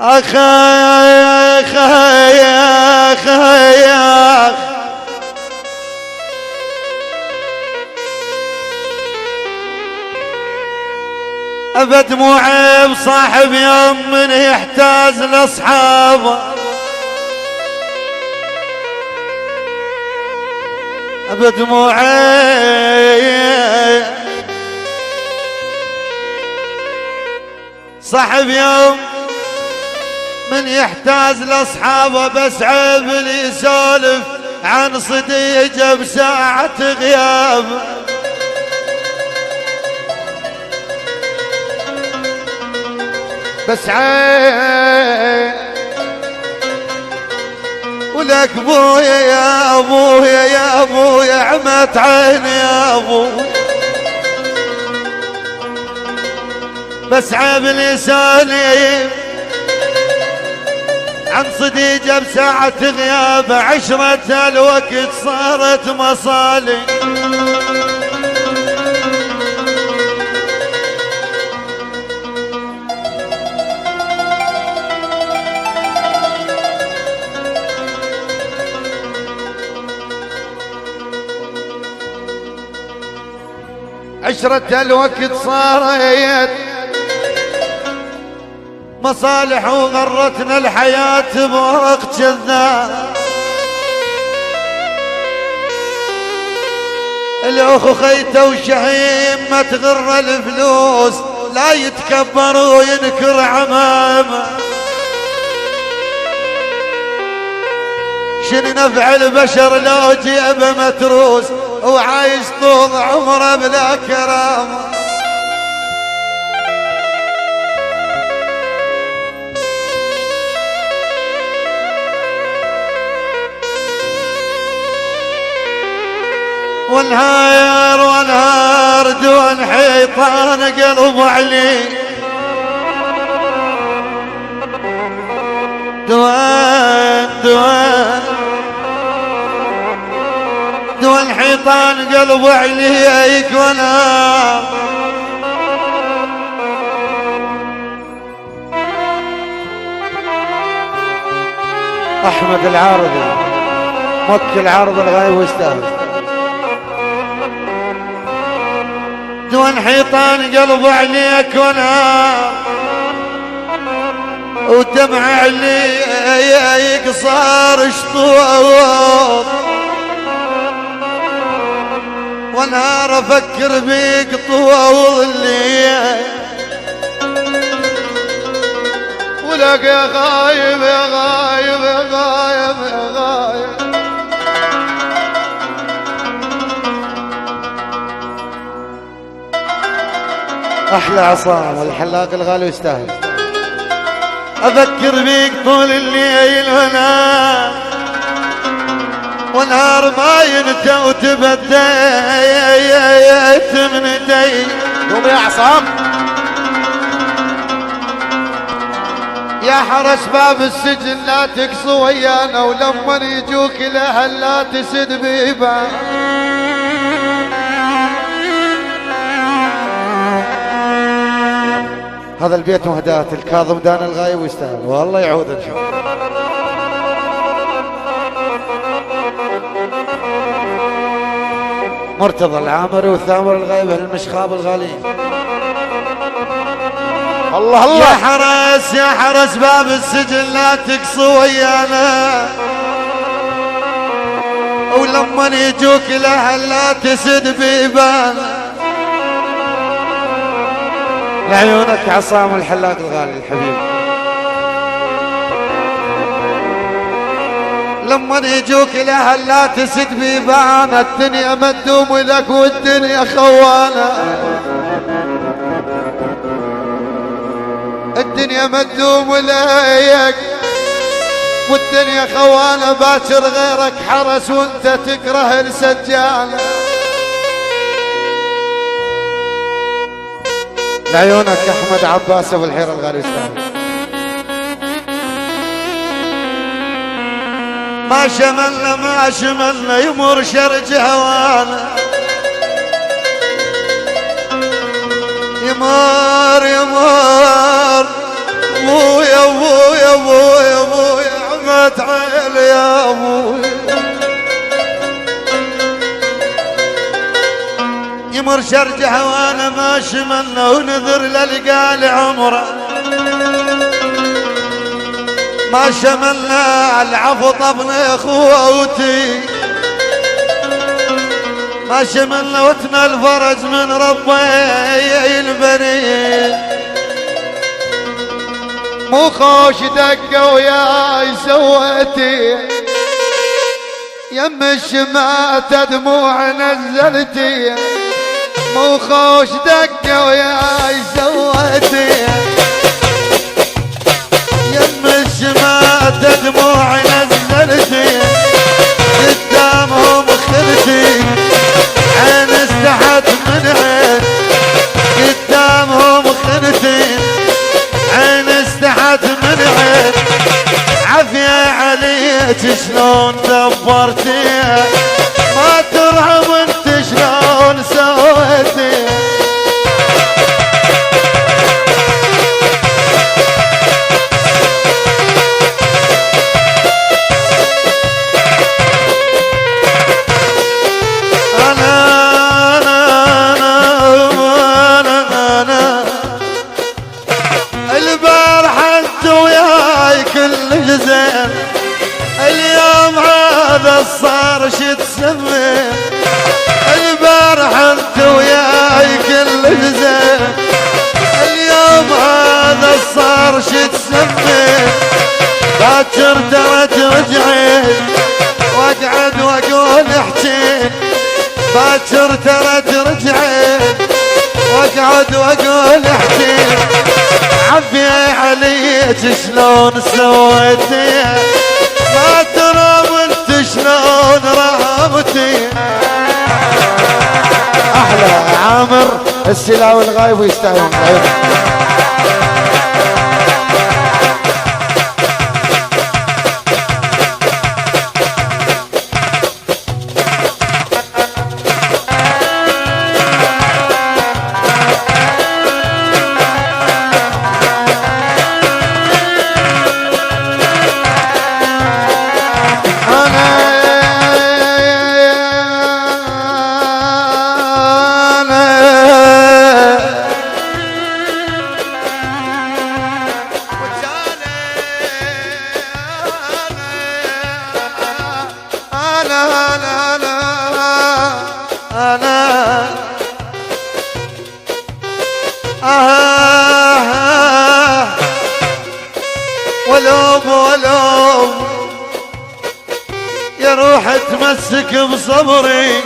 أخايا خايا خايا أبد مو عيب صاحب يوم من يحتاج لأصحابه، أبد مو عيب صاحب يوم من يحتاج لأصحابه، بس عيب اللي يسولف عن صديقه بساعة غياب. بس عيب ولك ابويا يا ابويا يا ابويا عمت عيني يا ابويا، بس عيب لساني عن صديقه بساعة غياب، عشرة الوقت صارت مصالي. عشرة الوقت صارت مصالح وغرتنا الحياة بورق جذاب. الأخو خيته وشهيم ما تغر الفلوس، لا يتكبر وينكر عمامه. شن نفع البشر لو جيبه متروس وعايش طول عمره بلا كرامه. والهاير والهار دون حيطان قلب علي، دون حيطان قلب عليك وانا احمد العارضي مك العارض الغايب واستاهل. دون حيطان قلب عليك وانا ودمع عليك صار شطوط، ونهار افكر بيك طول الليل. ولك يا غايب يا غايب يا غايب يا غايب. احلى عصام الحلاق الغالي يستاهل. افكر بيك طول الليل ونهار ما ينتهي وتبديت من يدي. قوم يا عصام يا حرس باب السجن لا تقص ويانا، ولما يجوك الاهل لا تسد بيبان. هذا البيت مهداة الكاظم دان الغايب ويستاهل، والله يعود ان شاء الله. مرتضى العامري والثامر الغايب المشخاب الغاليين. الله الله يا حرس يا حرس باب السجن لا تقصوا ويانا، ولما يجوك الاهل لا تسد بيبانا. لعيونك عصام الحلاق الغالي الحبيب. لما يجوك الاهل لا تسد بيبانا، الدنيا ما تدوم لك والدنيا خوانه. الدنيا ما تدوم لك والدنيا خوانه، باكر غيرك حرس وانت تكره السجانه. لعيونك احمد عباس ابو الحير الغالي يستاهل. ما شملنا ما شملنا يمر شرج هوانا، يمر يمر ابويا ابويا ابويا ابويا عمت عيل يا ابويا يمر شرجه وانا ماشي منه ونذر للقى لعمره ما شملنا العفو طبنا اخوتي ما شملنا وتنا الفرج من ربي البنين مو خوش دقه وياي سويتي يم الشماتة دموع نزلتي مو خوش دقه وياي سويتي يم الشماتة دموع نزلتي قدامهم خلتي عين استحت من عين قدامهم خلتي عين استحت من عين عافية عليك شلون دبرتي ما ترحم انت شلون سويتي زين اليوم هذا صار شي تسمي البارح انت وياي كل زين اليوم هذا صار شي تسمي باكر ترى ترجعين واقعد واقول احكي باكر ترى ترجعين واقعد واقول احكي عافية عليك شلون سويتي ما ترى وانت شلون رهبتي احلى عامر السلاوي الغايب ويستاهل ولوم يا روح تمسك بصبري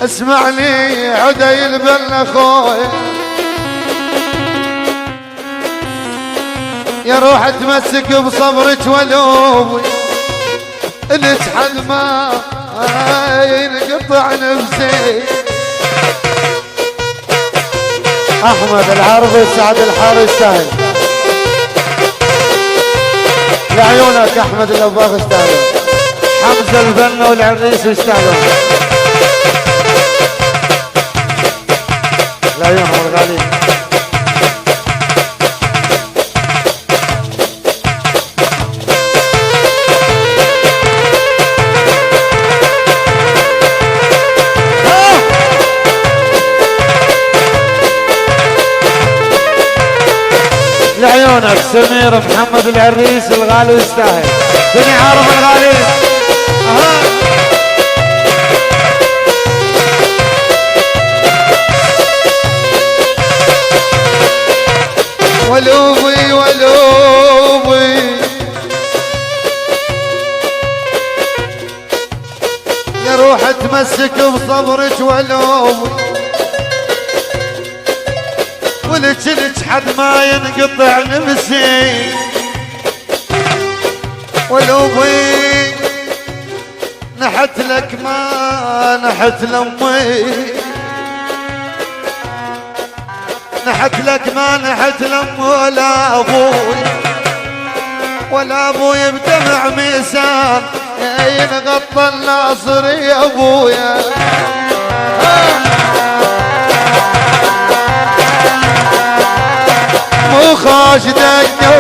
اسمعني عديل بن اخوي يا روح تمسك بصبرك ولومي الاتحد ما ينقطع نفسي احمد العربي سعد الحار يستاهل لعيونك احمد الاباغ يستاهل حمزه البنا والعريس يستاهلون لعيونهم الغاليين لعيونك سمير محمد العريس الغالي يستاهل بني عارف الغالي ولوبي ولوبي يا روح تمسك بصبرك ولوبي ولك حد ما ينقطع نفسي ولوبي نحت لك ما نحت لامي نحت لك ما نحت لام ولا ابوي ولا ابوي بدمع ميسان ينغطى الناصر يا ابويا راشدك